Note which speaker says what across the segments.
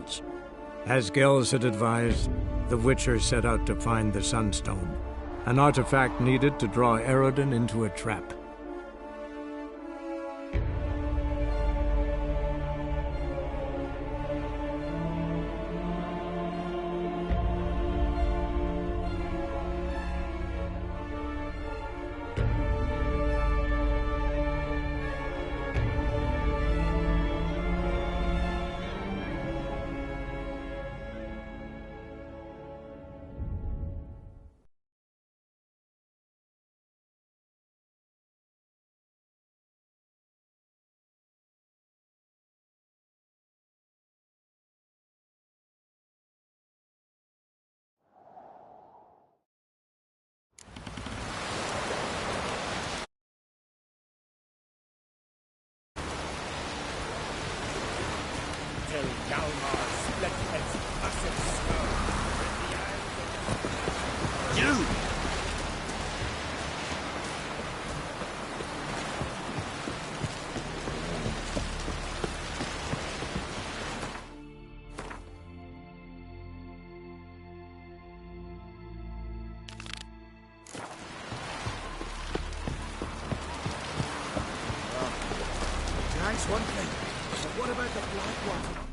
Speaker 1: Gels. As Gels had advised, the Witcher set out to find the Sunstone, an artifact needed to draw Eredin into a trap.
Speaker 2: Nice one thing, but what about the black one?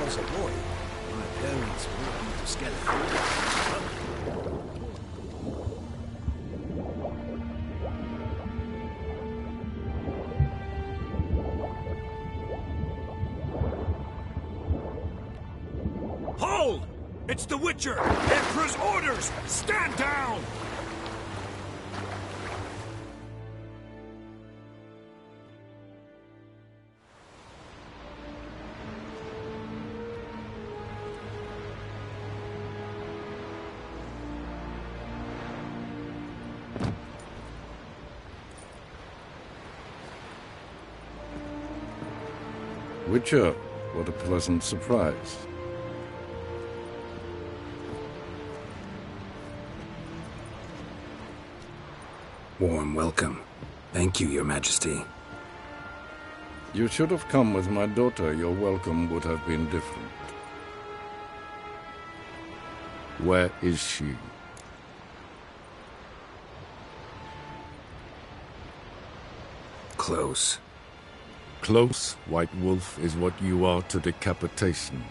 Speaker 3: As a boy, my parents brought me to Skeleton.
Speaker 2: Hold! It's the Witcher! Emperor's orders! Stand down!
Speaker 4: Witcher, what a pleasant surprise.
Speaker 5: Warm welcome. Thank you, Your Majesty.
Speaker 4: You should have come with my daughter. Your welcome would have been different. Where is she?
Speaker 3: Close.
Speaker 4: Close, White Wolf, is what you are to decapitation.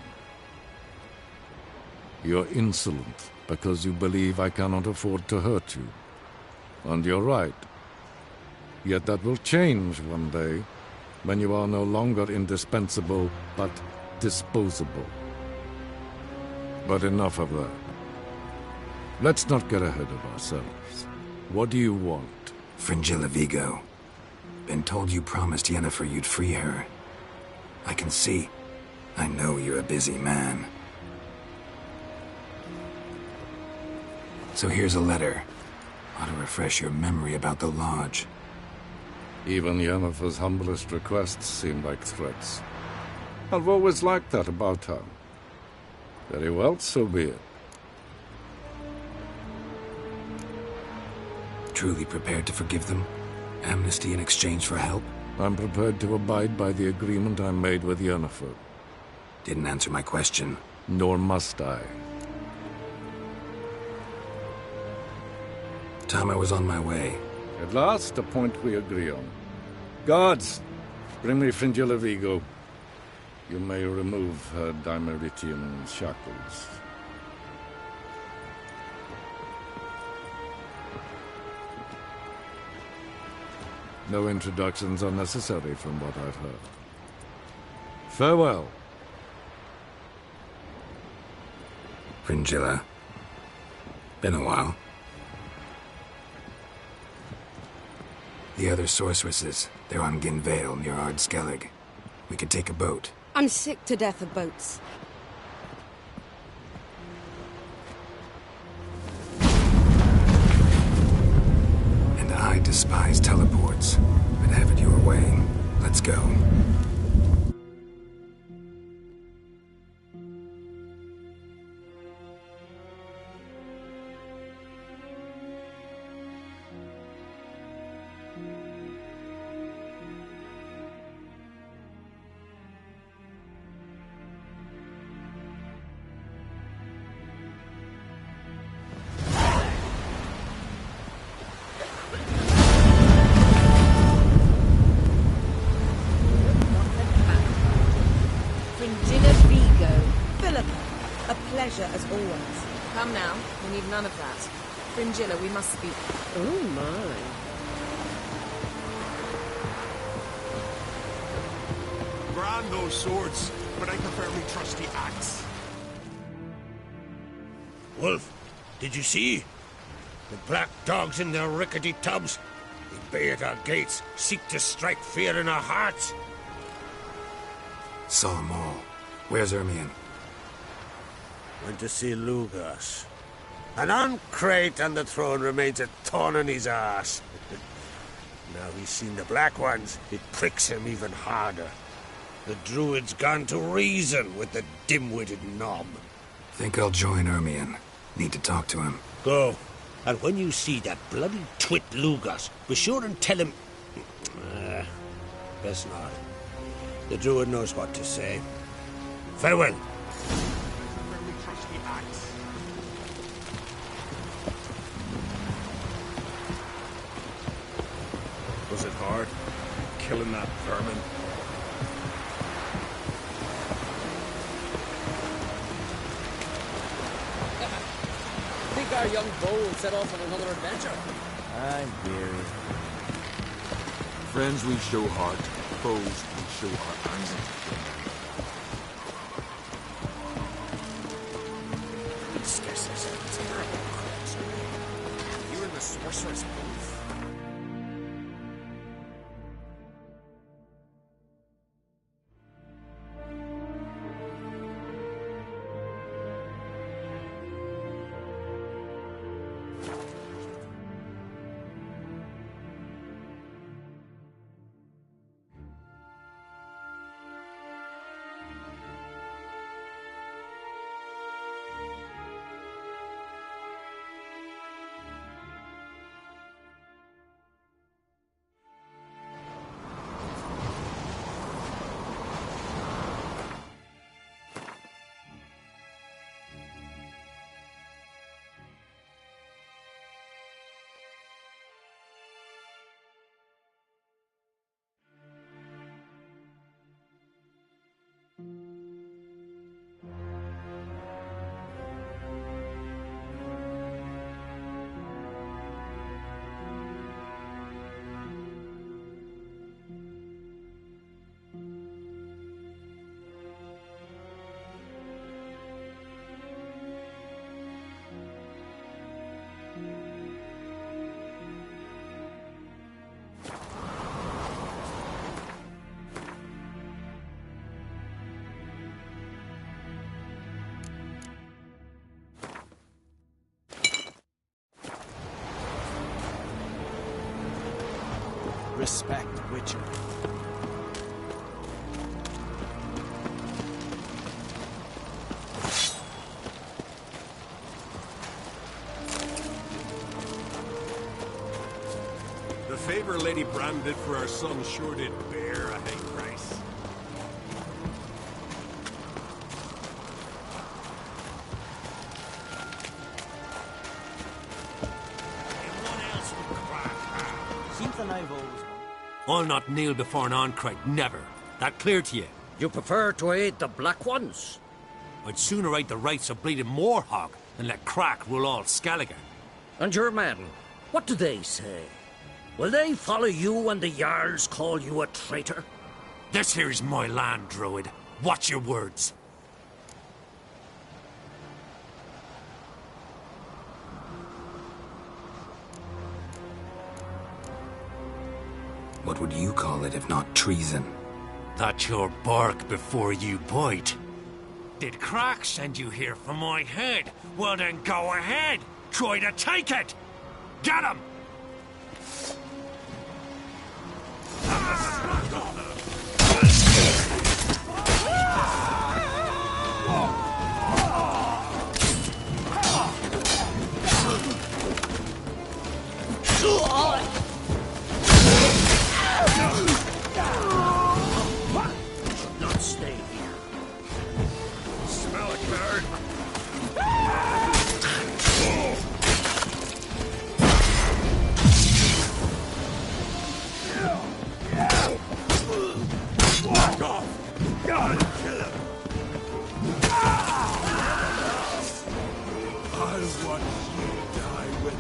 Speaker 4: You're insolent because you believe I cannot afford to hurt you. And you're right. Yet that will change one day, when you are no longer indispensable, but disposable. But enough of that. Let's not get ahead of ourselves. What do you want?
Speaker 3: Fringilla Vigo. Been told you promised Yennefer you'd free her. I can see. I know you're a busy man. So here's a letter. Ought to refresh your memory about the Lodge.
Speaker 4: Even Yennefer's humblest requests seem like threats. I've always liked that about her. Very well, so be it.
Speaker 3: Truly prepared to forgive them? Amnesty in exchange for help?
Speaker 4: I'm prepared to abide by the agreement I made with Yennefer.
Speaker 3: Didn't answer my question.
Speaker 4: Nor must I.
Speaker 3: Time I was on my way.
Speaker 4: At last, a point we agree on. Guards, bring me Fringilla Vigo. You may remove her Dimeritian shackles. No introductions are necessary from what I've heard. Farewell.
Speaker 3: Fringilla. Been a while. The other sorceresses, they're on Ginvale near Ard-Skellig. We could take a boat.
Speaker 5: I'm sick to death of boats.
Speaker 3: And I despise teleports. But have it your way. Let's go.
Speaker 5: As always.
Speaker 6: Come now, we need none of that. Fringilla, we must speak.
Speaker 5: Oh my.
Speaker 2: Grand those swords, but I prefer me trusty axe.
Speaker 7: Wolf, did you see? The black dogs in their rickety tubs. They bay at our gates, seek to strike fear in our hearts.
Speaker 3: Saw 'em all. Where's Ermion?
Speaker 7: Went to see Lugas. An uncrate on the throne remains a thorn in his ass. Now he's seen the black ones, it pricks him even harder. The druid's gone to reason with the dim-witted knob.
Speaker 3: Think I'll join Ermion. Need to talk to him.
Speaker 7: Go. And when you see that bloody twit Lugas, be sure and tell him... best not. The druid knows what to say. Farewell.
Speaker 2: Was it hard? Killing that vermin?
Speaker 8: Think our young bull will set off on another adventure?
Speaker 9: I'm weary.
Speaker 2: Friends we show heart, foes we show our anger. Scarcely said it's a terrible creature. You and the sorceress both.
Speaker 9: respect Witcher.
Speaker 2: The favor Lady Bran did for our son sure did bear a high price.
Speaker 10: I'll not kneel before an Oncrite, never. That clear to you?
Speaker 8: You prefer to aid the Black Ones?
Speaker 10: I'd sooner aid the rights of bleeding Moorhog than let Crack rule all Skellige.
Speaker 8: And your men, what do they say? Will they follow you when the Jarls call you a traitor?
Speaker 10: This here is my land, Druid. Watch your words.
Speaker 3: What would you call it if not treason?
Speaker 10: That's your bark before you bite. Did Crack send you here for my head? Well then go ahead. Try to take it. Get him!
Speaker 8: Not stay here.
Speaker 2: Smell it, bird. Back off! Gotta kill him! I want you to die with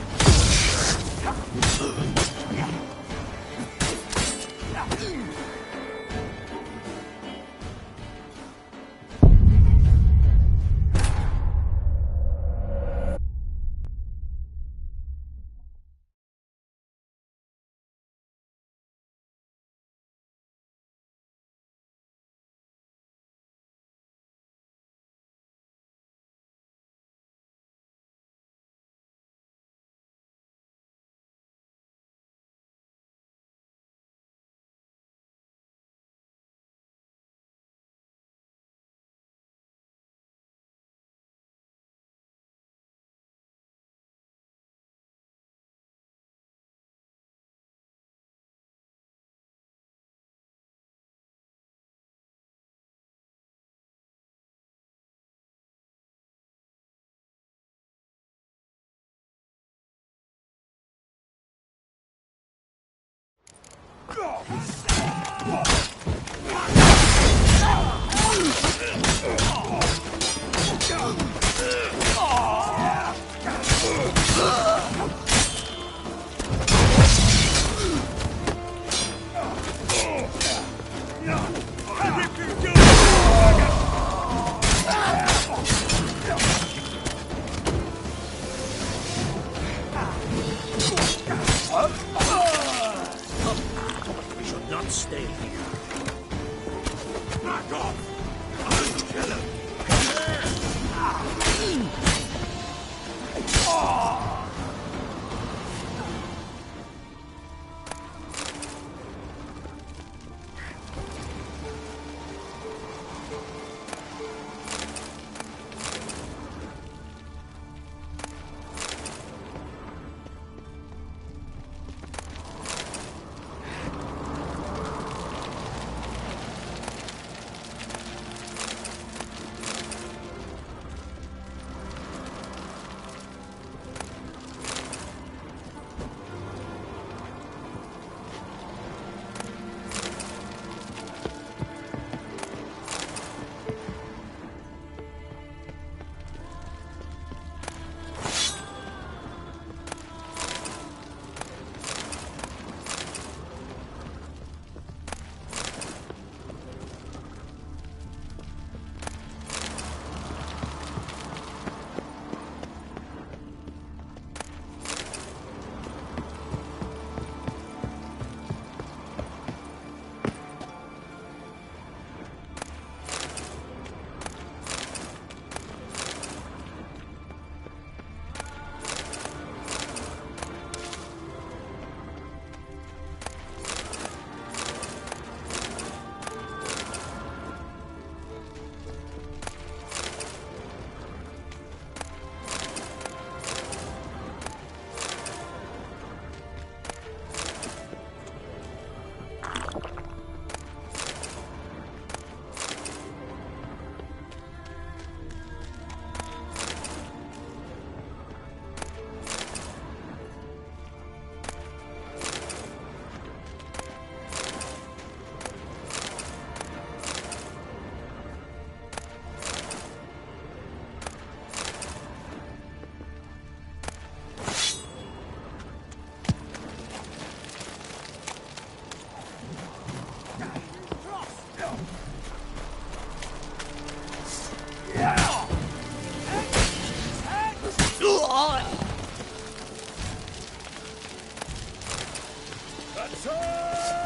Speaker 8: We should not stay here.
Speaker 2: Back off! I'll kill him!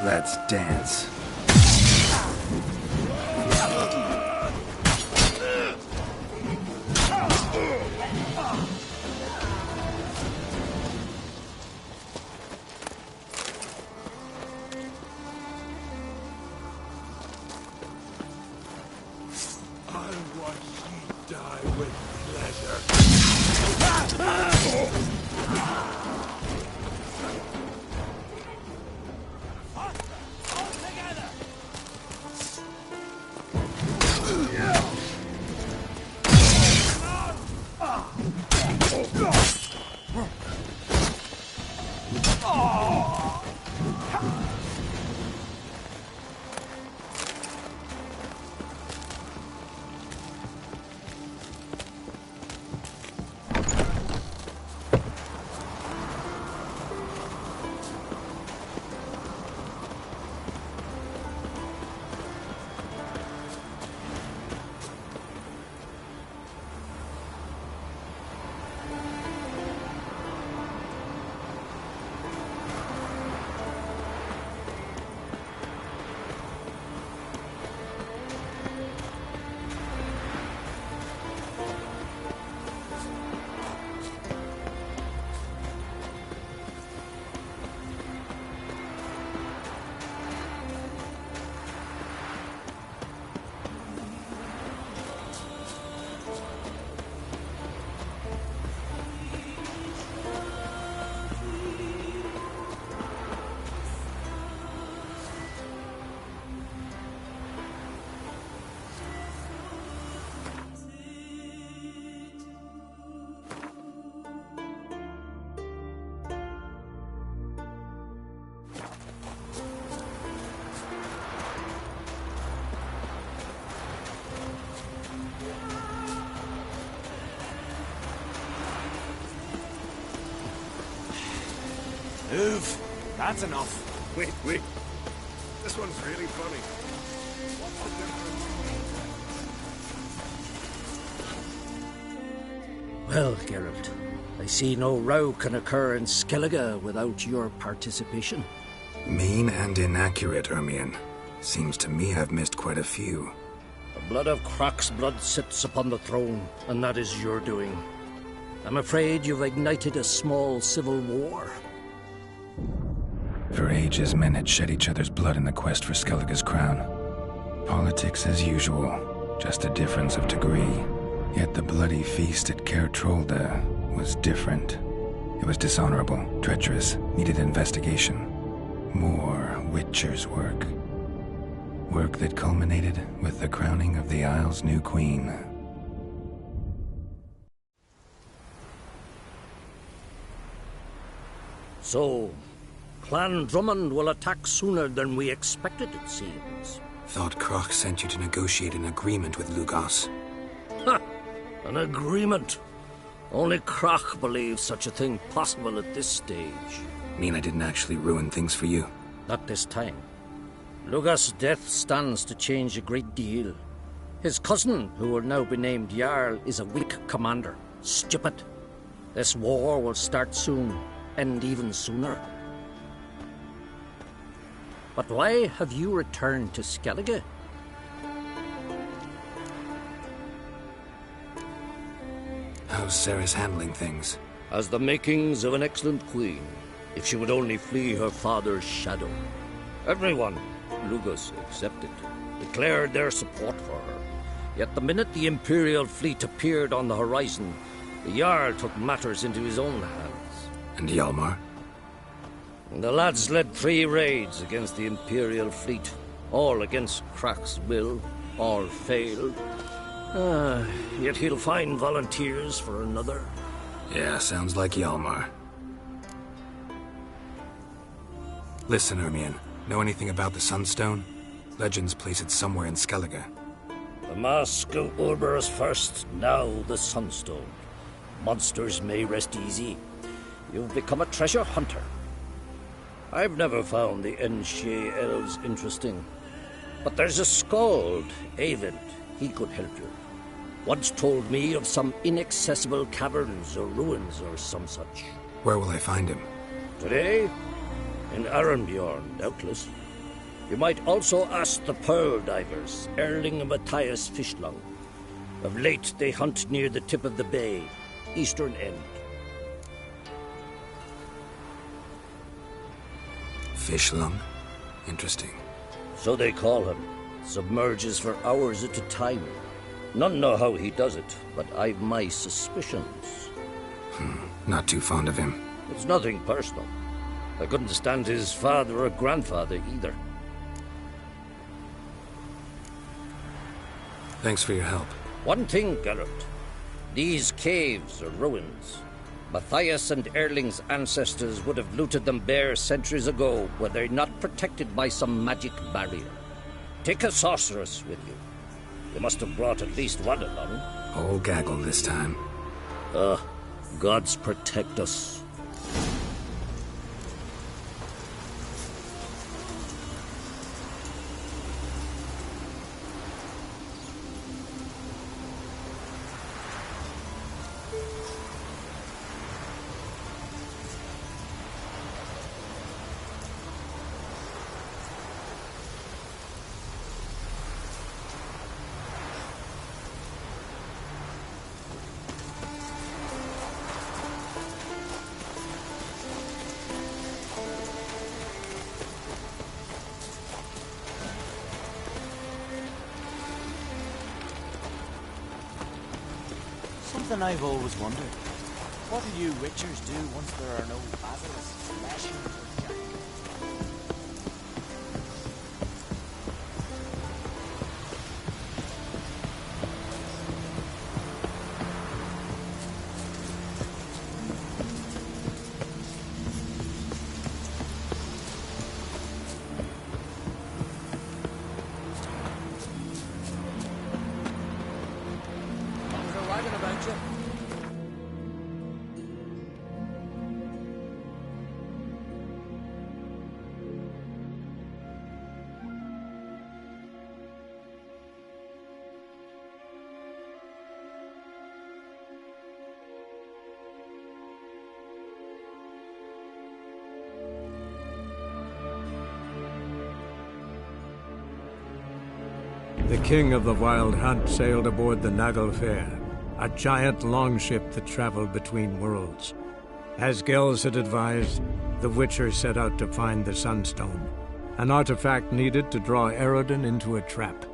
Speaker 3: Let's dance.
Speaker 2: Move. That's enough.
Speaker 7: Wait. This one's really funny.
Speaker 8: Well, Geralt, I see no row can occur in Skellige without your participation.
Speaker 3: Mean and inaccurate, Ermion. Seems to me I've missed quite a few.
Speaker 8: The blood of Crach's blood sits upon the throne, and that is your doing. I'm afraid you've ignited a small civil war.
Speaker 3: For ages, men had shed each other's blood in the quest for Skellige's crown. Politics as usual, just a difference of degree. Yet the bloody feast at Caer Trolda was different. It was dishonorable, treacherous, needed investigation. More Witcher's work. Work that culminated with the crowning of the Isle's new queen.
Speaker 8: So, Clan Drummond will attack sooner than we expected, it seems.
Speaker 3: Thought Crach sent you to negotiate an agreement with Lugos.
Speaker 8: Ha! An agreement? Only Crach believes such a thing possible at this stage.
Speaker 3: Mean I didn't actually ruin things for you?
Speaker 8: Not this time. Lugos' death stands to change a great deal. His cousin, who will now be named Jarl, is a weak commander. Stupid. This war will start soon, end even sooner. But why have you returned to Skellige?
Speaker 3: How's Ceres handling things?
Speaker 8: Has the makings of an excellent queen, if she would only flee her father's shadow. Everyone, Lugos excepted, declared their support for her. Yet the minute the Imperial fleet appeared on the horizon, the Jarl took matters into his own hands.
Speaker 3: And Hjalmar?
Speaker 8: The lads led 3 raids against the Imperial fleet, all against Crach's will, all failed. Yet he'll find volunteers for another.
Speaker 3: Yeah, sounds like Hjalmar. Listen, Ermion, know anything about the Sunstone? Legends place it somewhere in Skellige.
Speaker 8: The mask of Urberus first, now the Sunstone. Monsters may rest easy. You've become a treasure hunter. I've never found the Enshe elves interesting. But there's a skald, Eyvind. He could help you. Once told me of some inaccessible caverns or ruins or some such.
Speaker 3: Where will I find him?
Speaker 8: Today? In Arenbjorn, doubtless. You might also ask the pearl divers, Erling and Matthias Fishlung. Of late, they hunt near the tip of the bay, eastern end.
Speaker 3: Fishlung? Interesting.
Speaker 8: So they call him. Submerges for hours at a time. None know how he does it, but I've my suspicions.
Speaker 3: Not too fond of him.
Speaker 8: It's nothing personal. I couldn't stand his father or grandfather either.
Speaker 3: Thanks for your help.
Speaker 8: One thing, Geralt. These caves are ruins. Matthias and Erling's ancestors would have looted them bare centuries ago were they not protected by some magic barrier. Take a sorceress with you. You must have brought at least one along.
Speaker 3: Whole gaggle this time.
Speaker 8: Gods protect us.
Speaker 9: Something I've always wondered. What do you witchers do once there are no basilisks, lashings, or giants?
Speaker 1: The king of the Wild Hunt sailed aboard the Naglfar, a giant longship that traveled between worlds. As Gels had advised, the Witcher set out to find the Sunstone, an artifact needed to draw Eredin into a trap.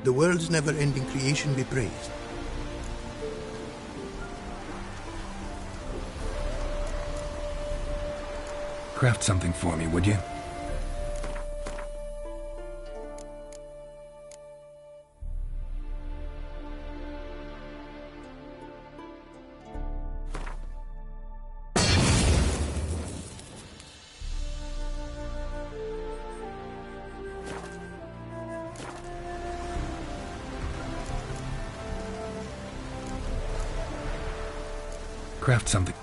Speaker 11: The world's never-ending creation be praised.
Speaker 3: Craft something for me, would you? Craft something.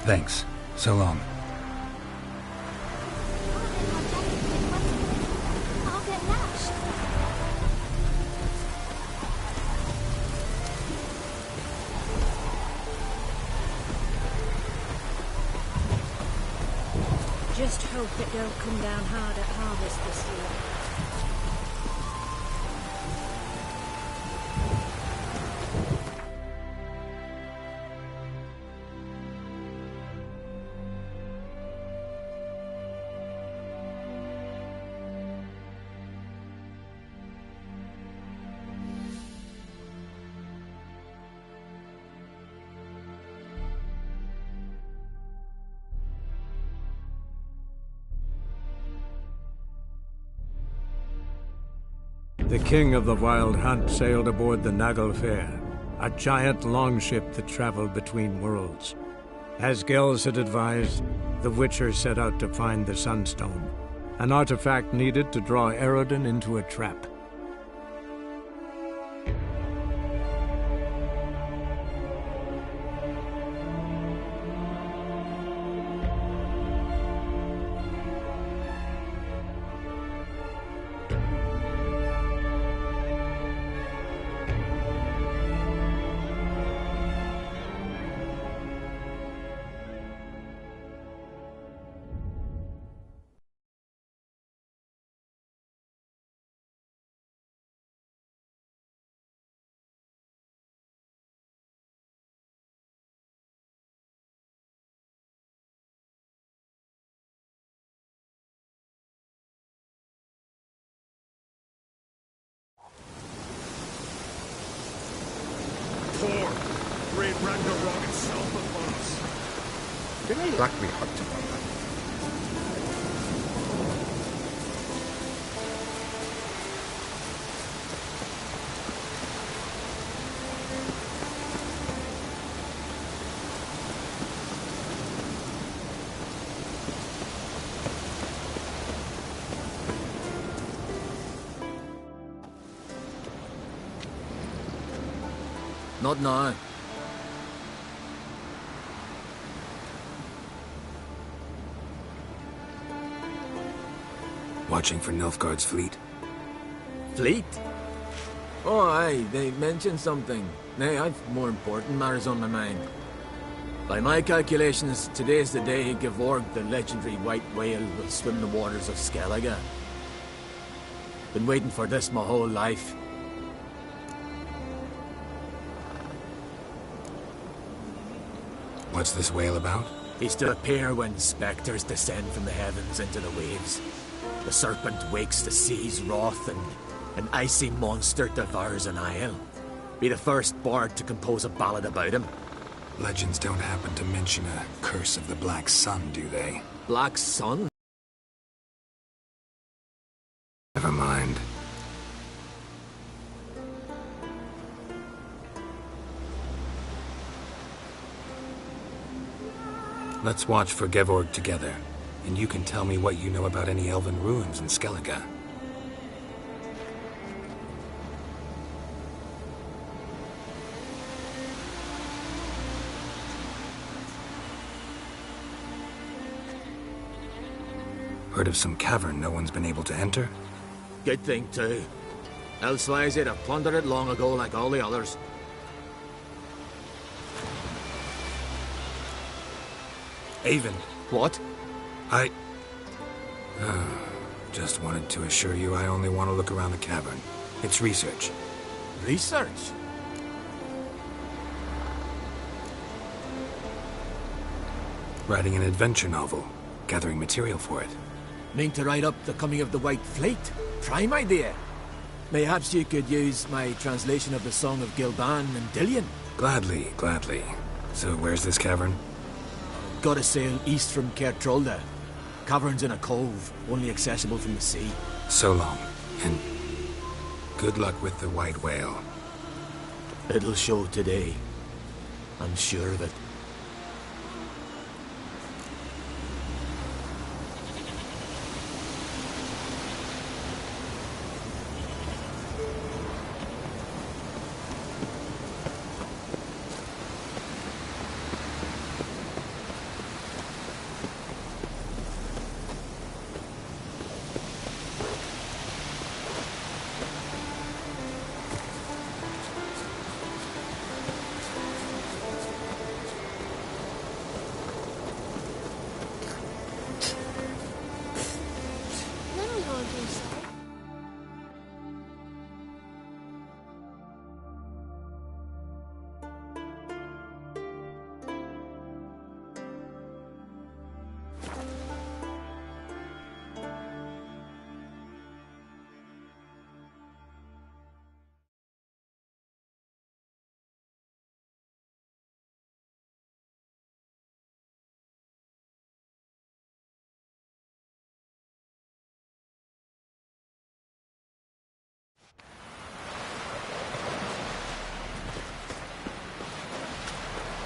Speaker 3: Thanks. So long.
Speaker 12: Just hope it don't come down hard at harvest this year.
Speaker 1: The king of the Wild Hunt sailed aboard the Naglfar, a giant longship that traveled between worlds. As Gels had advised, the Witcher set out to find the Sunstone, an artifact needed to draw Eredin into a trap.
Speaker 2: Great Ragnarok itself upon us.
Speaker 3: Did I lack me hot tomorrow?
Speaker 13: Not now.
Speaker 3: Watching for Nilfgaard's fleet.
Speaker 13: Fleet? Oh, aye, they mentioned something. Nay, I've more important matters on my mind. By my calculations, today's the day Gevorg, the legendary white whale, will swim the waters of Skellige. Been waiting for this my whole life.
Speaker 3: What's this whale about?
Speaker 13: He's to appear when spectres descend from the heavens into the waves. The serpent wakes the sea's wrath, and an icy monster devours an isle. Be the first bard to compose a ballad about him.
Speaker 3: Legends don't happen to mention a curse of the Black Sun, do they?
Speaker 13: Black Sun?
Speaker 3: Never mind. Let's watch for Gevorg together, and you can tell me what you know about any elven ruins in Skellige. Heard of some cavern no one's been able to enter?
Speaker 13: Good thing, too. Elsewise, they'd have plundered it long ago like all the others.
Speaker 3: Avon.
Speaker 13: What?
Speaker 3: I... just wanted to assure you I only want to look around the cavern. It's research.
Speaker 13: Research?
Speaker 3: Writing an adventure novel. Gathering material for it.
Speaker 13: Mean to write up the coming of the White Fleet? Prime idea. Mayhaps you could use my translation of the Song of Gilban and Dillion.
Speaker 3: Gladly, gladly. So where's this cavern?
Speaker 13: Gotta sail east from Kertrolda. Cavern's in a cove, only accessible from the sea.
Speaker 3: So long, and good luck with the white whale.
Speaker 13: It'll show today. I'm sure of it.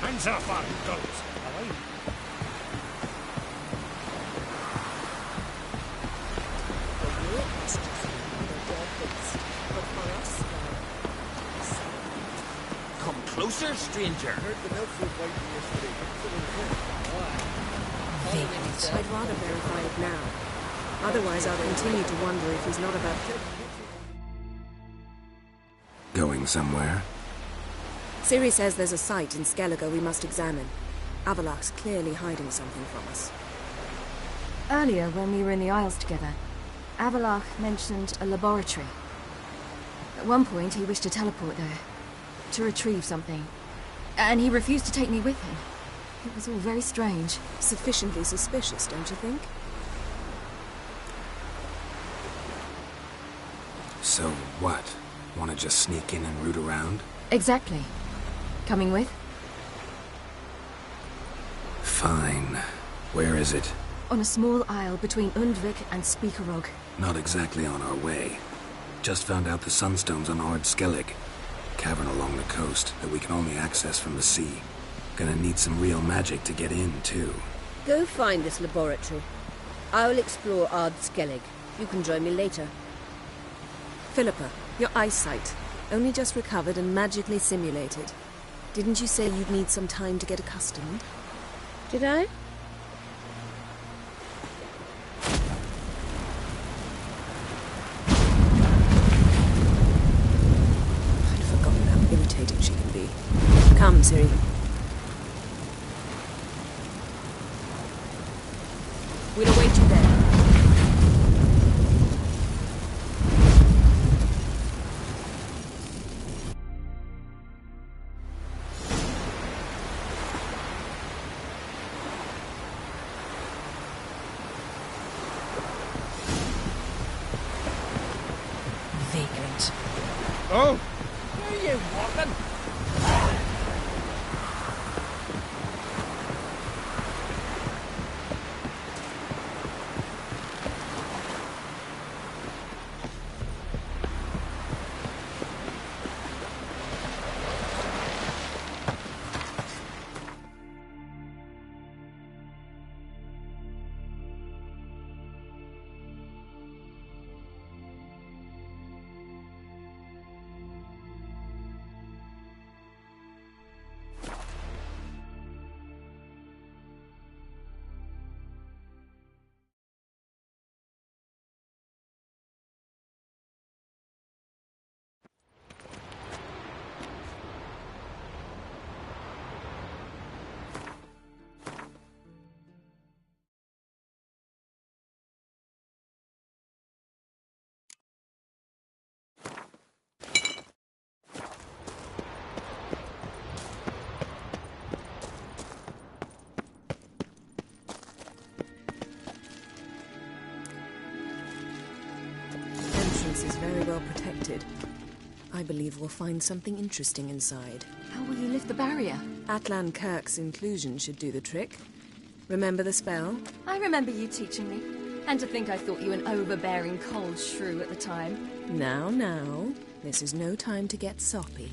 Speaker 10: Hands off our guns!
Speaker 9: Come closer, stranger.
Speaker 6: Vacant. I'd rather verify it now. Otherwise, I'll continue to wonder if he's not about to...
Speaker 3: Going somewhere?
Speaker 6: Ciri says there's a site in Skellige we must examine. Avalok's clearly hiding something from us.
Speaker 14: Earlier, when we were in the Isles together, Avalok mentioned a laboratory. At one point, he wished to teleport there, to retrieve something. And he refused to take me with him. It was all very strange.
Speaker 6: Sufficiently suspicious, don't you think?
Speaker 3: So what? Want to just sneak in and root around?
Speaker 14: Exactly. Coming with?
Speaker 3: Fine. Where is it?
Speaker 14: On a small isle between Undvik and Speakerog.
Speaker 3: Not exactly on our way. Just found out the sunstone's on Ard Skellig. Cavern along the coast that we can only access from the sea. Gonna need some real magic to get in, too.
Speaker 15: Go find this laboratory. I will explore Ard Skellig. You can join me later.
Speaker 6: Philippa, your eyesight. Only just recovered and magically simulated. Didn't you say you'd need some time to get accustomed?
Speaker 15: Did I?
Speaker 6: I'd forgotten how irritating she can be. Come, Ciri. We'll await you there. Vacant.
Speaker 10: Oh!
Speaker 8: Where are you walking?
Speaker 6: Is very well protected. I believe we'll find something interesting inside.
Speaker 14: How will you lift the barrier?
Speaker 6: Atlan Kirk's inclusion should do the trick. Remember the spell?
Speaker 14: I remember you teaching me. And to think I thought you an overbearing cold shrew at the time.
Speaker 6: Now. This is no time to get soppy.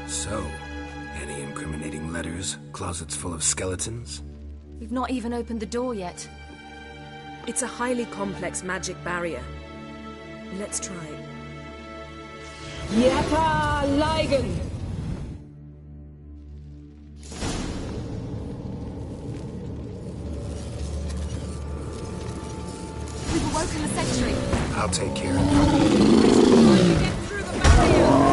Speaker 3: So, any incriminating letters? Closets full of skeletons?
Speaker 14: We've not even opened the door yet.
Speaker 6: It's a highly complex magic barrier. Let's try it.
Speaker 15: Yata Ligen!
Speaker 14: We've awoken the sentry.
Speaker 3: I'll take care of it.
Speaker 15: Get through the barrier!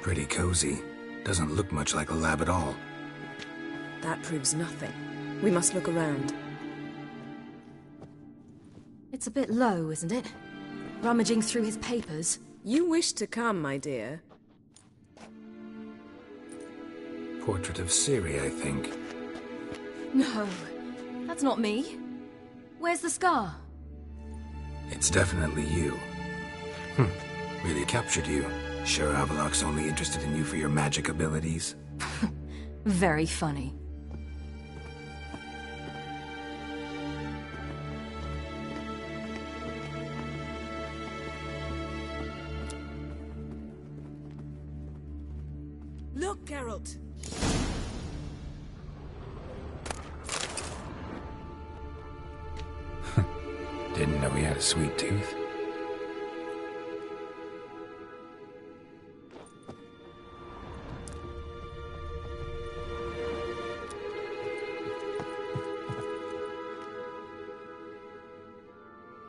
Speaker 3: Pretty cozy. Doesn't look much like a lab at all.
Speaker 6: That proves nothing. We must look around.
Speaker 14: It's a bit low, isn't it? rummaging through his papers.
Speaker 6: You wish to come, my dear.
Speaker 3: Portrait of Ciri, I think.
Speaker 14: No, that's not me. Where's the scar?
Speaker 3: It's definitely you. Really captured you. Sure Avallac'h's only interested in you for your magic abilities?
Speaker 14: Very funny.
Speaker 6: Look, Geralt!
Speaker 3: Didn't know he had a sweet tooth.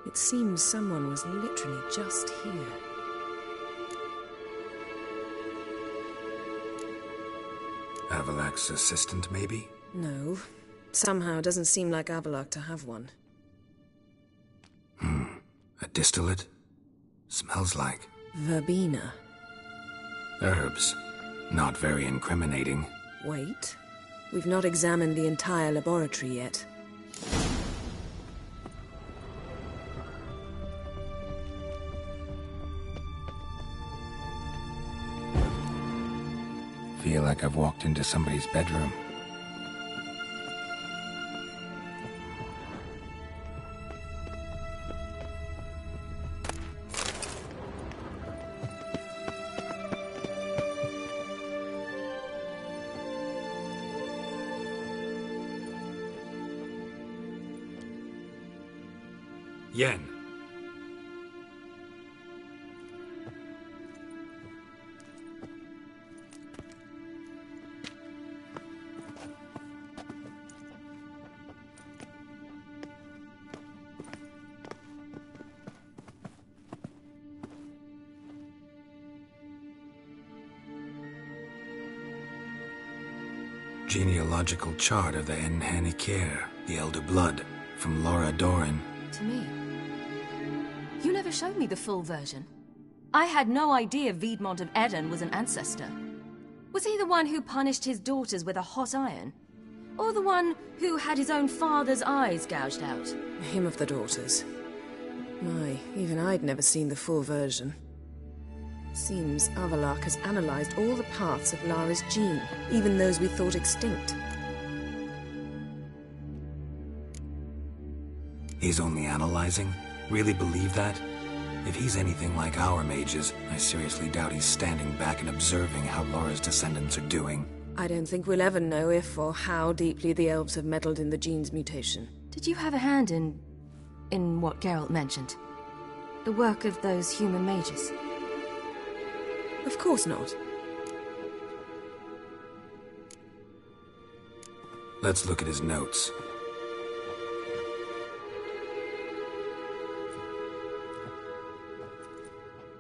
Speaker 6: It seems someone was literally just here.
Speaker 3: Avallac'h's assistant, maybe?
Speaker 6: No. Somehow doesn't seem like Avallac'h to have one.
Speaker 3: A distillate? Smells like...
Speaker 6: Verbena.
Speaker 3: herbs. Not very incriminating.
Speaker 6: Wait. We've not examined the entire laboratory yet.
Speaker 3: Feel like I've walked into somebody's bedroom. Yen. Genealogical chart of the Enhanikir, the Elder Blood, from Laura Doran.
Speaker 14: To me. You never showed me the full version. I had no idea Viedmont of Eden was an ancestor. Was he the one who punished his daughters with a hot iron? Or the one who had his own father's eyes gouged out?
Speaker 6: Him of the daughters. My, even I'd never seen the full version. Seems Avallac'h has analyzed all the parts of Lara's gene, even those we thought extinct.
Speaker 3: He's only analyzing? Really believe that? If he's anything like our mages, I seriously doubt he's standing back and observing how Laura's descendants are doing.
Speaker 6: I don't think we'll ever know if or how deeply the elves have meddled in the gene's mutation.
Speaker 14: Did you have a hand in what Geralt mentioned? The work of those human mages?
Speaker 6: Of course not.
Speaker 3: Let's look at his notes.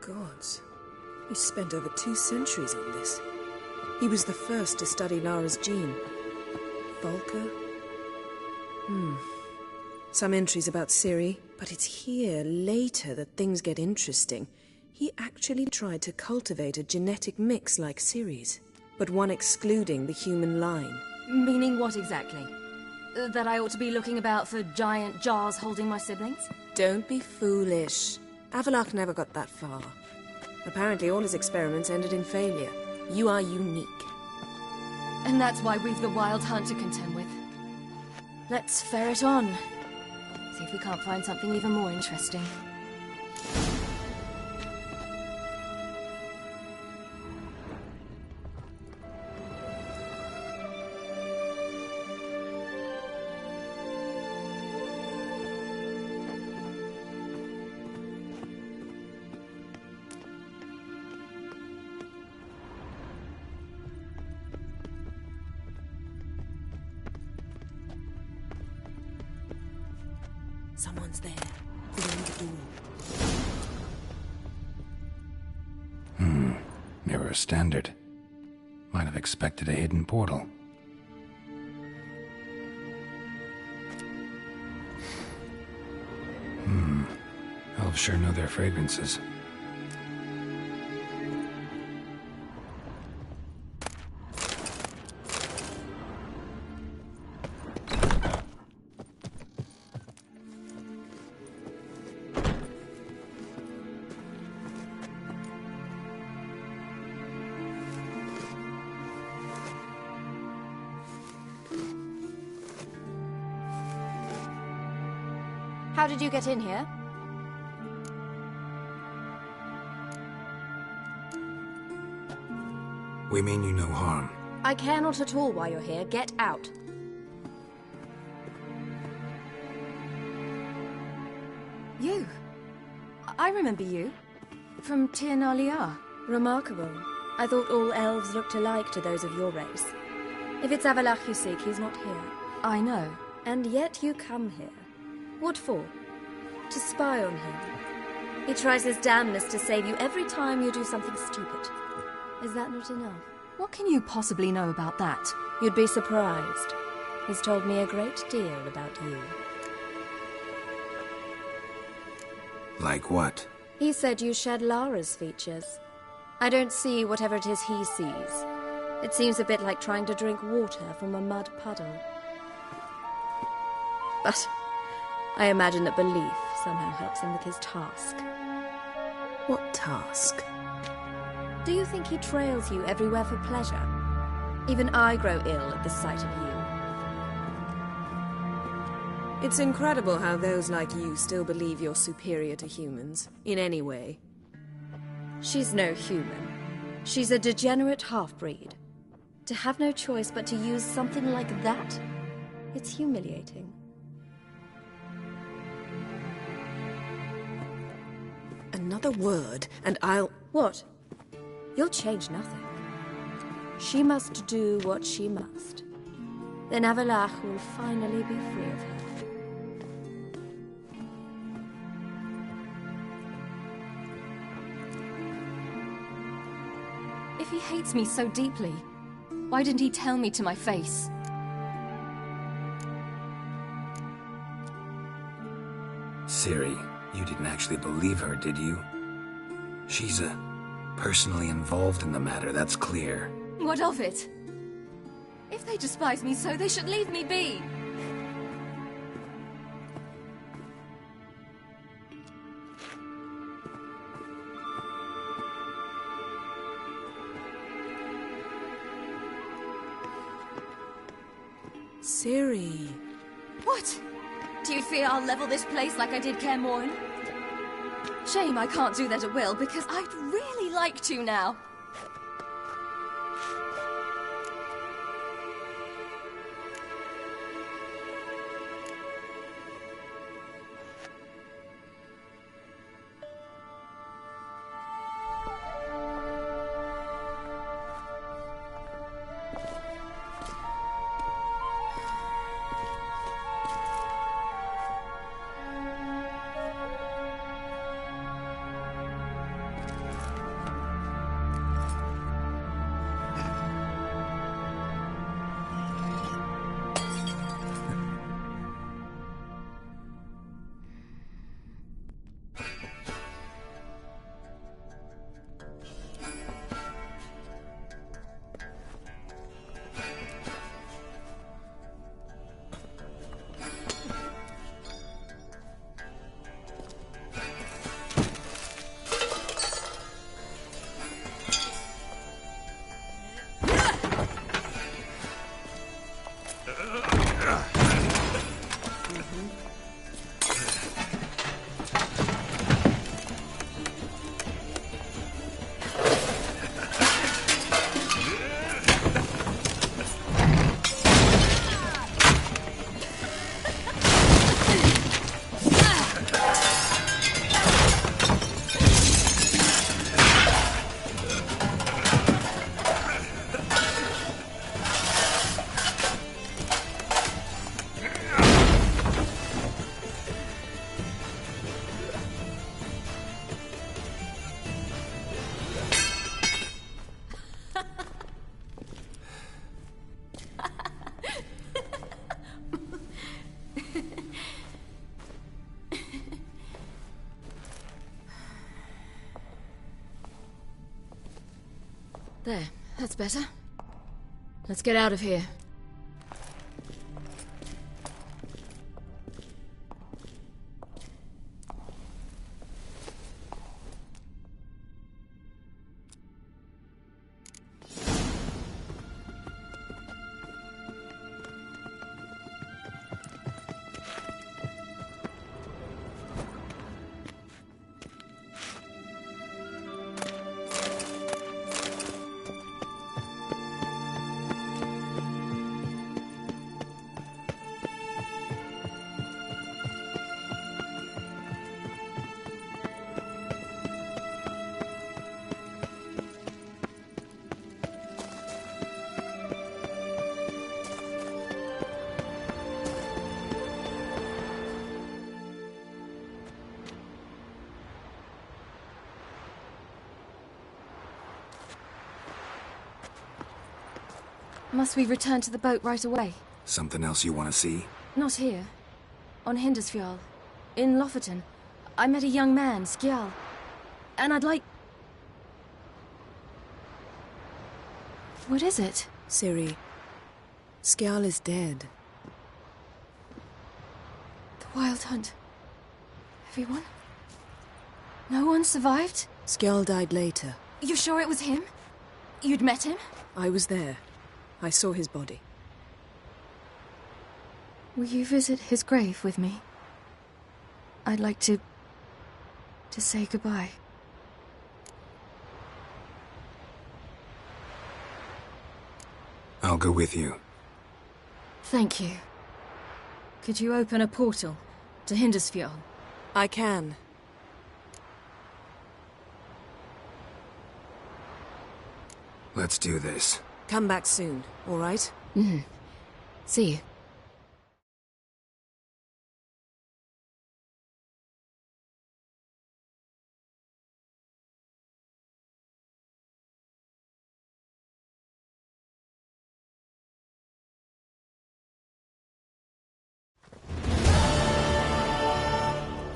Speaker 6: Gods. He spent over 2 centuries on this. He was the first to study Lara's gene. Volker? Some entries about Ciri, but it's here, later, that things get interesting. He actually tried to cultivate a genetic mix like Ciri's, but one excluding the human line.
Speaker 14: Meaning what exactly? That I ought to be looking about for giant jars holding my siblings?
Speaker 6: Don't be foolish. Avallac'h never got that far. Apparently all his experiments ended in failure. You are unique.
Speaker 14: And that's why we've the Wild Hunt to contend with. Let's ferret on. See if we can't find something even more interesting.
Speaker 6: Someone's there. Beyond the door.
Speaker 3: Mirror standard. Might have expected a hidden portal. elves sure know their fragrances.
Speaker 14: How did you get in here?
Speaker 3: We mean you no harm.
Speaker 14: I care not at all why you're here. Get out. You. I remember you. From Tir na Liar.
Speaker 12: Remarkable. I thought all elves looked alike to those of your race. If it's Avalach you seek, he's not here.
Speaker 14: I know.
Speaker 12: And yet you come here. What for? To spy on him. He tries his damnedest to save you every time you do something stupid. Is that not enough?
Speaker 14: What can you possibly know about that?
Speaker 12: You'd be surprised. He's told me a great deal about you.
Speaker 3: Like what?
Speaker 12: He said you shared Lara's features. I don't see whatever it is he sees. It seems a bit like trying to drink water from a mud puddle. But I imagine that belief somehow helps him with his task.
Speaker 6: What task?
Speaker 12: Do you think he trails you everywhere for pleasure? Even I grow ill at the sight of you.
Speaker 6: It's incredible how those like you still believe you're superior to humans, in any way.
Speaker 12: She's no human. She's a degenerate half-breed. To have no choice but to use something like that, it's humiliating.
Speaker 6: Another word, and I'll...
Speaker 12: What? You'll change nothing. She must do what she must. Then Avalach will finally be free of her.
Speaker 14: If he hates me so deeply, why didn't he tell me to my face?
Speaker 3: Ciri, you didn't actually believe her, did you? She's personally involved in the matter, that's clear.
Speaker 14: What of it? If they despise me so, they should leave me be.
Speaker 6: Ciri.
Speaker 14: What? Do you fear I'll level this place like I did Kaer Morhen? Shame I can't do that at will, because I'd really like to now. There, that's better. Let's get out of here. Must we return to the boat right away?
Speaker 3: Something else you want to see?
Speaker 14: Not here. On Hindersfjall. In Lofoten. I met a young man, Skjal. And I'd like... What is it?
Speaker 6: Ciri, Skjal is dead.
Speaker 14: The Wild Hunt. Everyone? No one survived?
Speaker 6: Skjal died later.
Speaker 14: You sure it was him? You'd met him?
Speaker 6: I was there. I saw his body.
Speaker 14: Will you visit his grave with me? I'd like to say goodbye.
Speaker 3: I'll go with you.
Speaker 14: Thank you. Could you open a portal to Hindersfjall?
Speaker 6: I can.
Speaker 3: Let's do this.
Speaker 6: Come back soon, all right?
Speaker 14: Mm-hmm. See you.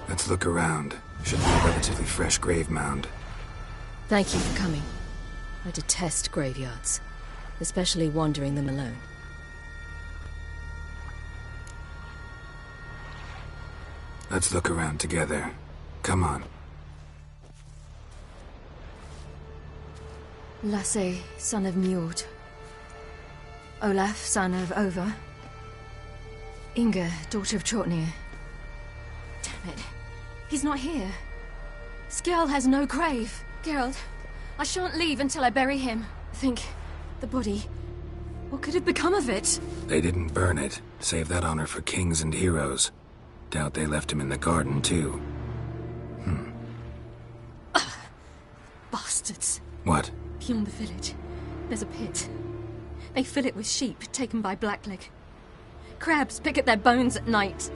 Speaker 3: Let's look around. Should be a relatively fresh grave mound.
Speaker 14: Thank you for coming. I detest graveyards, especially wandering them alone.
Speaker 3: Let's look around together. Come on.
Speaker 14: Lasse, son of Njord. Olaf, son of Over. Inga, daughter of Trotnir. Damn it. He's not here. Skjal has no grave. Geralt, I shan't leave until I bury him. Think, the body. What could have become of it?
Speaker 3: They didn't burn it. Save that honor for kings and heroes. Doubt they left him in the garden, too.
Speaker 14: Bastards.
Speaker 3: What?
Speaker 14: Beyond the village, there's a pit. They fill it with sheep taken by Blackleg. Crabs pick at their bones at night.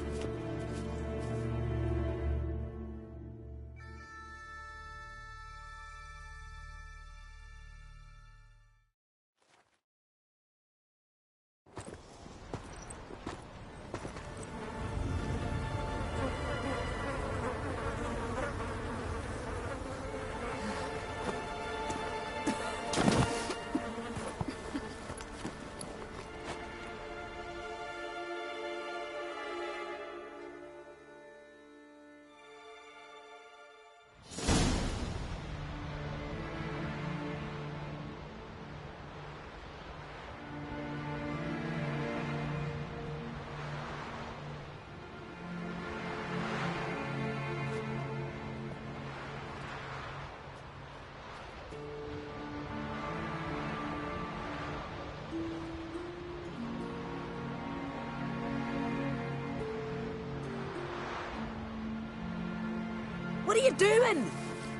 Speaker 15: What are you doing?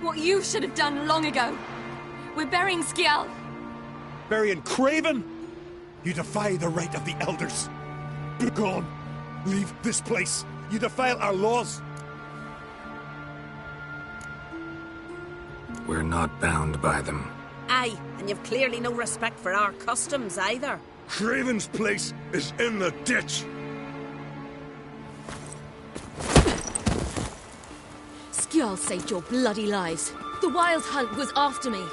Speaker 14: What you should have done long ago. We're burying Skjal.
Speaker 2: Burying Craven? You defy the right of the elders. Begone. Leave this place. You defile our laws.
Speaker 3: We're not bound by them.
Speaker 15: Aye, and you've clearly no respect for our customs either.
Speaker 2: Craven's place is in the ditch.
Speaker 14: Skjal saved your bloody lives. The Wild Hunt was after me.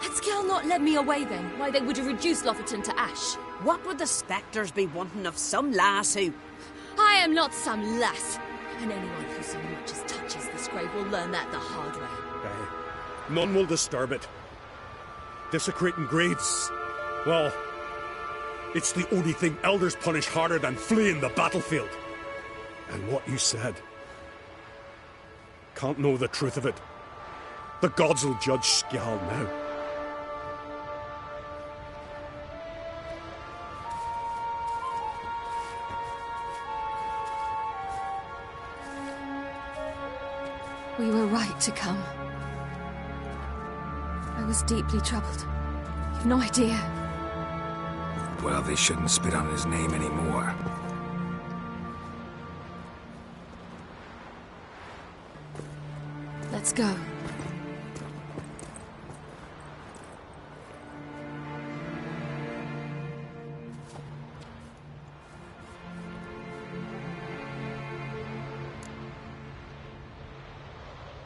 Speaker 14: Had Skell not led me away then, why they would have reduced Lofferton to ash.
Speaker 16: What would the spectres be wanting of some lass who...
Speaker 14: I am not some lass, and anyone who so much as touches this grave will learn that the hard way.
Speaker 2: None will disturb it. Desecrating graves, well, it's the only thing elders punish harder than fleeing the battlefield. And what you said, can't know the truth of it. The gods will judge Skjal now.
Speaker 14: We were right to come. I was deeply troubled. You've no idea.
Speaker 3: Well, they shouldn't spit on his name anymore.
Speaker 14: Let's go.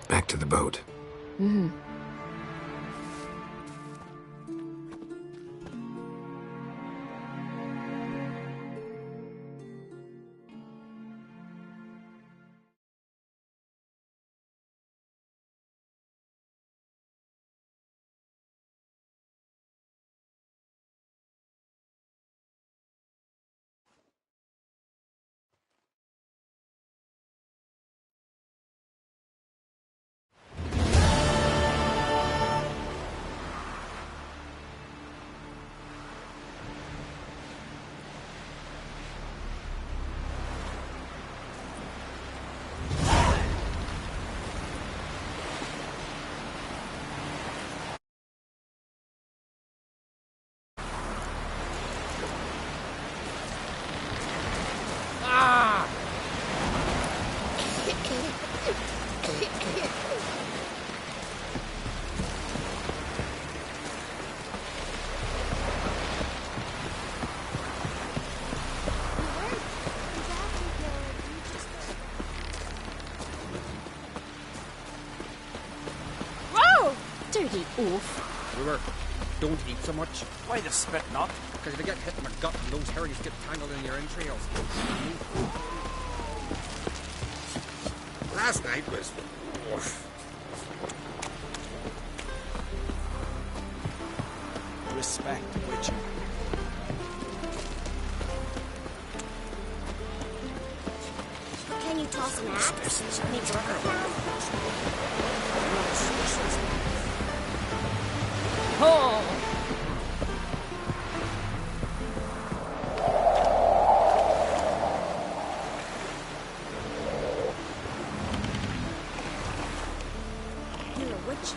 Speaker 3: Back to the boat.
Speaker 14: Mm-hmm.
Speaker 16: Dirty oaf.
Speaker 17: Brewer, don't eat so much. Why the spit not? Because if you get hit in the gut and those hairs get tangled in your entrails.
Speaker 7: Last night was...
Speaker 9: Respect, Witcher.
Speaker 18: Can you toss an axe?
Speaker 16: Oh!
Speaker 18: You're a witch.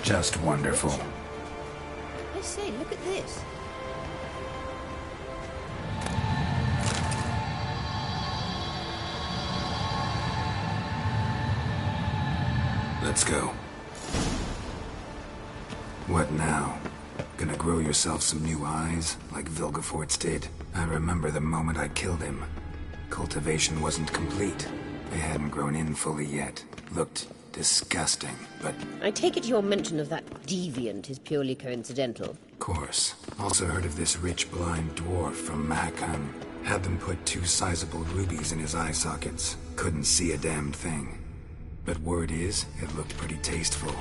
Speaker 3: Just wonderful.
Speaker 15: I say, look at this.
Speaker 3: Let's go. What now? Gonna grow yourself some new eyes, like Vilgefortz did? I remember the moment I killed him. Cultivation wasn't complete. They hadn't grown in fully yet. Looked disgusting, but...
Speaker 15: I take it your mention of that deviant is purely coincidental.
Speaker 3: Course. Also heard of this rich blind dwarf from Mahakam. Had them put 2 sizable rubies in his eye sockets. Couldn't see a damned thing. But word is, it looked pretty tasteful.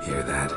Speaker 3: Hear that?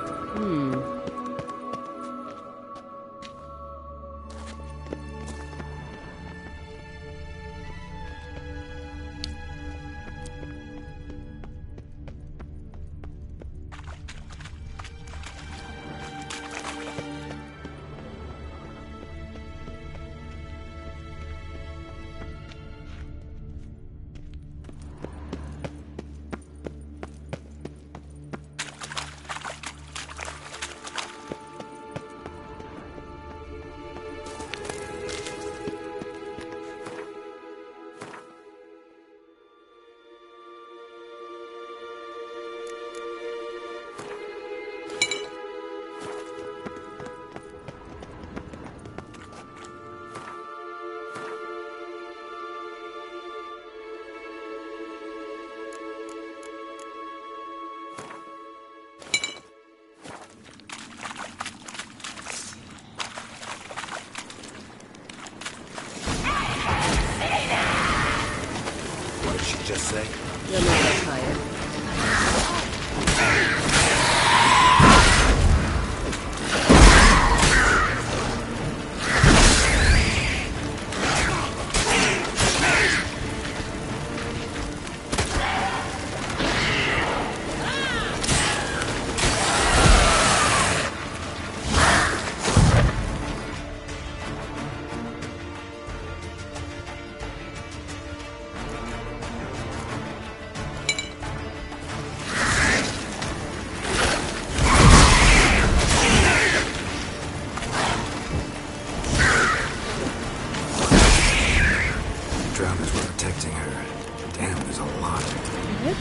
Speaker 3: Just say?
Speaker 15: You're not that tired.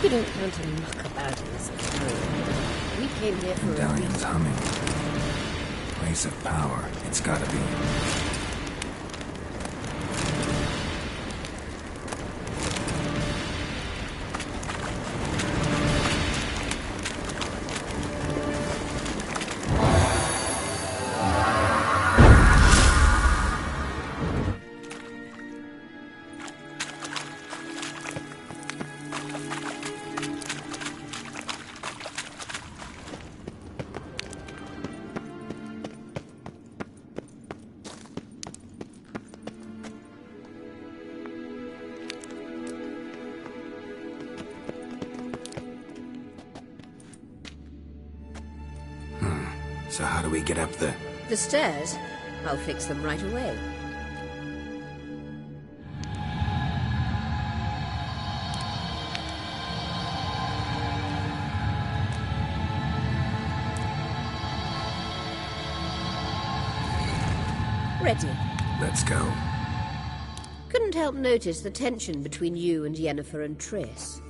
Speaker 15: You don't want to muck about in this area. We came here for
Speaker 3: Medallion's humming. Place of power. It's gotta be. So how do we get up the...
Speaker 15: The stairs? I'll fix them right away. Ready.
Speaker 3: Let's go.
Speaker 15: Couldn't help notice the tension between you and Yennefer and Triss.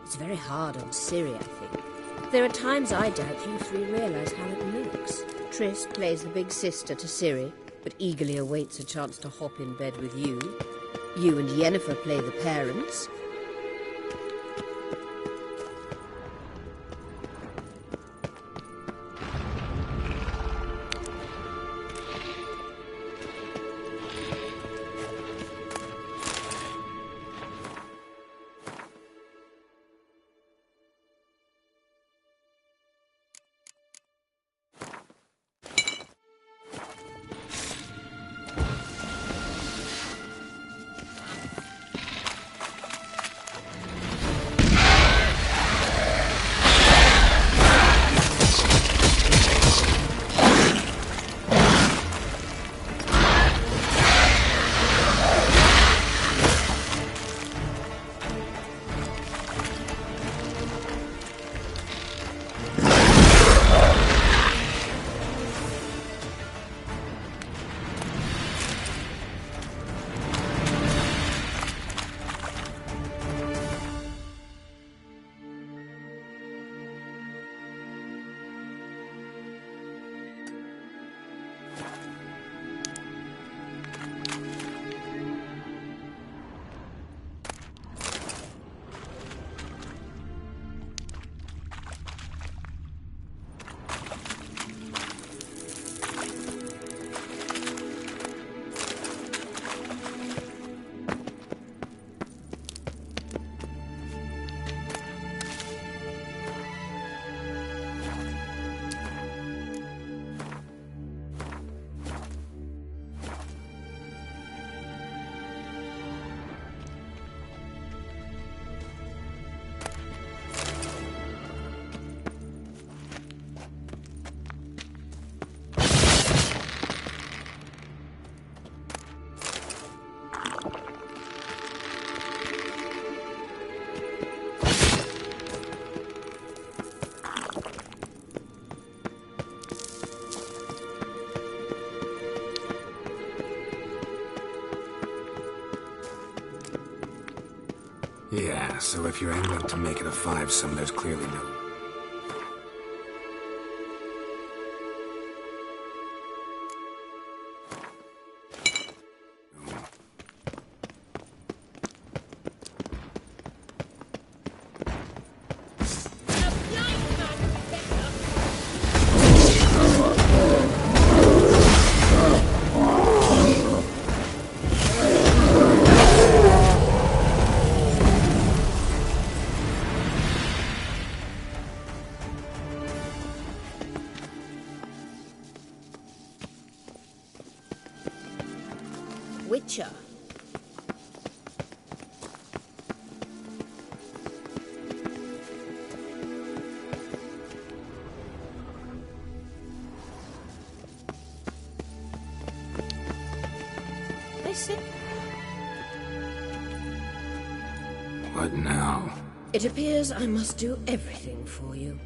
Speaker 15: It's very hard on Ciri, I think. There are times I doubt you three realize how it looks. Triss plays the big sister to Ciri, but eagerly awaits a chance to hop in bed with you. You and Yennefer play the parents.
Speaker 3: Yeah, so if you're aiming to make it a five-some, there's clearly no...
Speaker 15: Witcher. I said...
Speaker 3: What now?
Speaker 15: It appears I must do everything for you.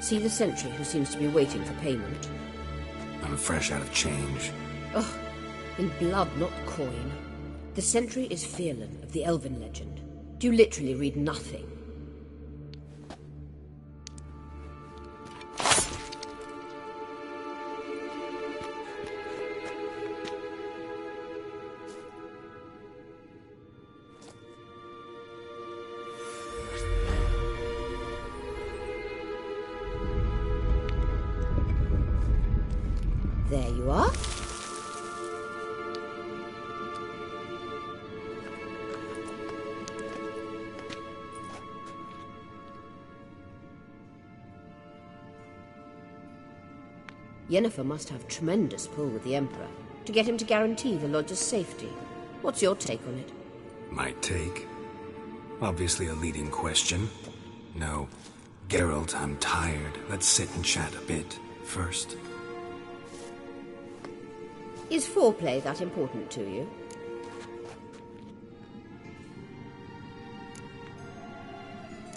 Speaker 15: See the sentry who seems to be waiting for payment?
Speaker 3: I'm fresh out of change.
Speaker 15: Oh, in blood, not coin. The sentry is Fearlan of the Elven legend. Do you literally read nothing? There you are. Yennefer must have tremendous pull with the Emperor to get him to guarantee the Lodge's safety. What's your take on it?
Speaker 3: My take? Obviously a leading question. No. Geralt, I'm tired. Let's sit and chat a bit first.
Speaker 15: Is foreplay that important to you?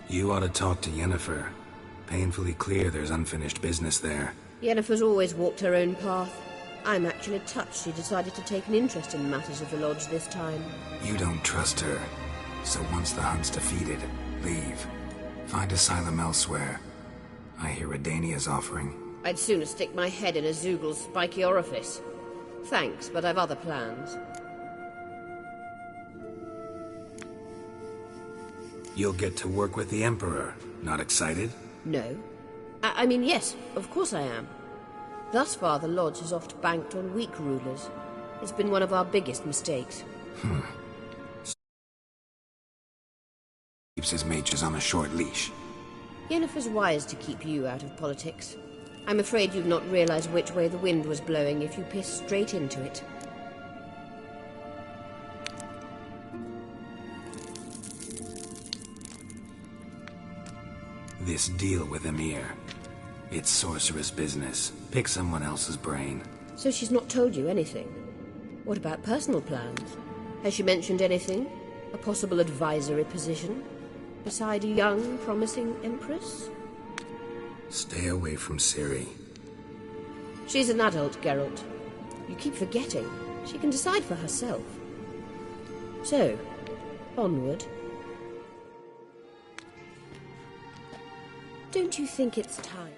Speaker 3: You ought to talk to Yennefer. Painfully clear there's unfinished business there.
Speaker 15: Yennefer's always walked her own path. I'm actually touched she decided to take an interest in matters of the Lodge this time.
Speaker 3: You don't trust her. So once the hunt's defeated, leave. Find asylum elsewhere. I hear Redania's offering.
Speaker 15: I'd sooner stick my head in a Zoogl's spiky orifice. Thanks, but I've other plans.
Speaker 3: You'll get to work with the Emperor. Not excited?
Speaker 15: No. I mean, yes, of course I am. Thus far, the Lodge has oft banked on weak rulers. It's been one of our biggest mistakes.
Speaker 3: Keeps his mages on a short leash.
Speaker 15: Yennefer's wise to keep you out of politics. I'm afraid you'd not realize which way the wind was blowing if you pissed straight into it.
Speaker 3: This deal with Emir. It's sorceress business. Pick someone else's brain.
Speaker 15: So she's not told you anything? What about personal plans? Has she mentioned anything? A possible advisory position? Beside a young, promising empress?
Speaker 3: Stay away from Ciri.
Speaker 15: She's an adult, Geralt. You keep forgetting. She can decide for herself. So, onward. Don't you think it's time?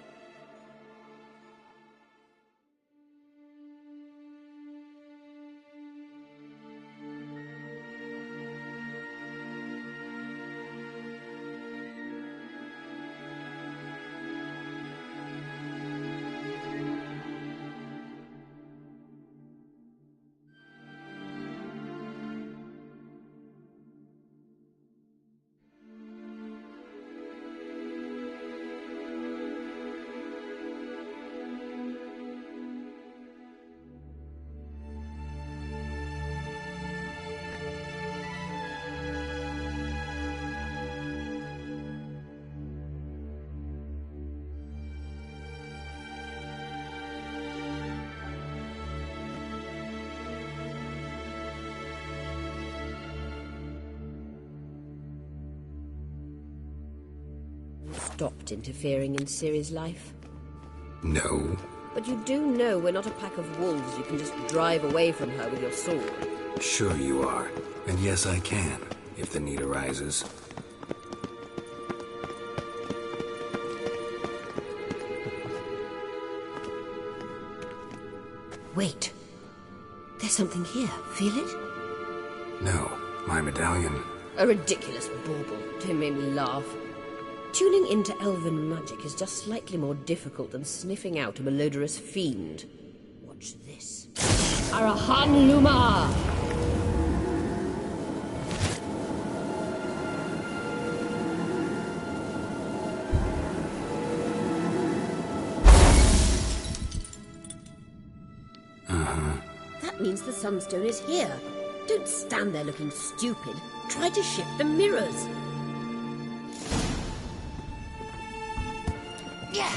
Speaker 15: Stopped interfering in Ciri's life?
Speaker 3: No.
Speaker 15: But you do know we're not a pack of wolves you can just drive away from her with your sword.
Speaker 3: Sure you are. And yes, I can, if the need arises.
Speaker 15: Wait. There's something here. Feel it?
Speaker 3: No, my medallion.
Speaker 15: A ridiculous bauble. Don't make me laugh. Tuning into elven magic is just slightly more difficult than sniffing out a malodorous fiend. Watch this. Arahan Luma! That means the Sunstone is here. Don't stand there looking stupid. Try to shift the mirrors. Yeah.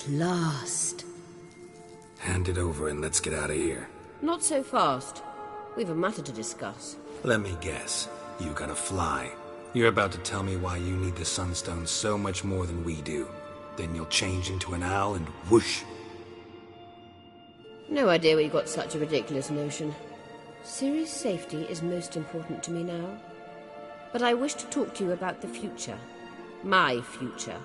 Speaker 15: At last.
Speaker 3: Hand it over and let's get out of here.
Speaker 15: Not so fast. We've a matter to discuss.
Speaker 3: Let me guess. You gotta fly. You're about to tell me why you need the Sunstone so much more than we do. Then you'll change into an owl and whoosh.
Speaker 15: No idea where you got such a ridiculous notion. Ciri's safety is most important to me now. But I wish to talk to you about the future. My future.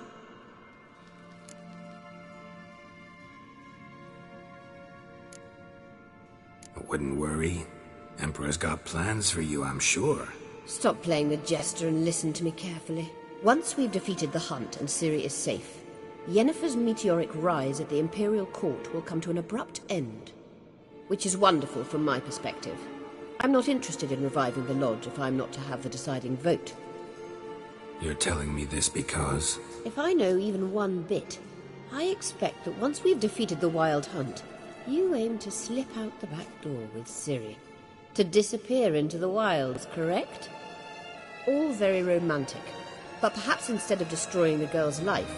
Speaker 3: I wouldn't worry. Emperor's got plans for you, I'm sure.
Speaker 15: Stop playing the jester and listen to me carefully. Once we've defeated the hunt and Ciri is safe, Yennefer's meteoric rise at the Imperial Court will come to an abrupt end. Which is wonderful from my perspective. I'm not interested in reviving the Lodge if I'm not to have the deciding vote.
Speaker 3: You're telling me this because...
Speaker 15: If I know even one bit, I expect that once we've defeated the Wild Hunt, you aim to slip out the back door with Ciri. To disappear into the wilds, correct? All very romantic. But perhaps instead of destroying the girl's life,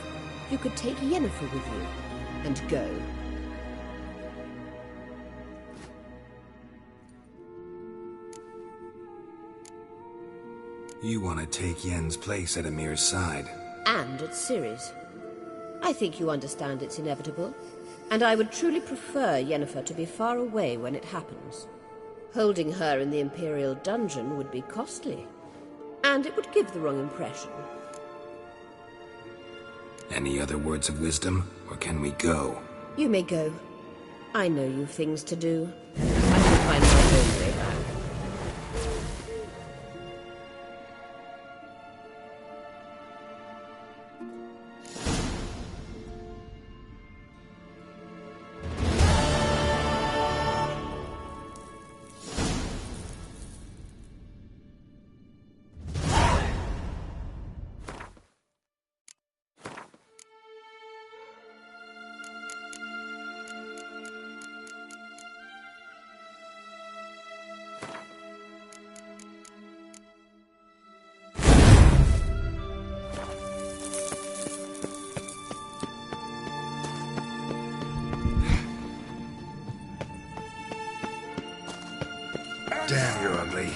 Speaker 15: you could take Yennefer with you and go.
Speaker 3: You want to take Yen's place at Amir's side.
Speaker 15: And at Ciri's. I think you understand it's inevitable, and I would truly prefer Yennefer to be far away when it happens. Holding her in the Imperial dungeon would be costly, and it would give the wrong impression.
Speaker 3: Any other words of wisdom, or can we go?
Speaker 15: You may go. I know you've things to do. I can find my own way back.
Speaker 3: Damn, you're ugly.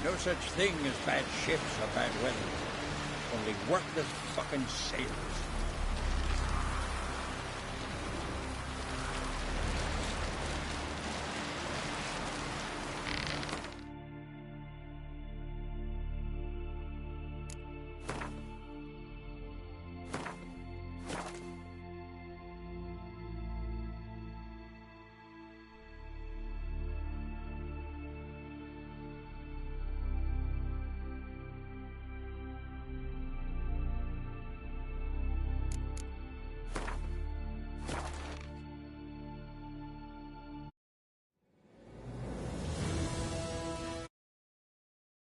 Speaker 19: No such thing as bad ships or bad weather. Only worthless fucking sailors.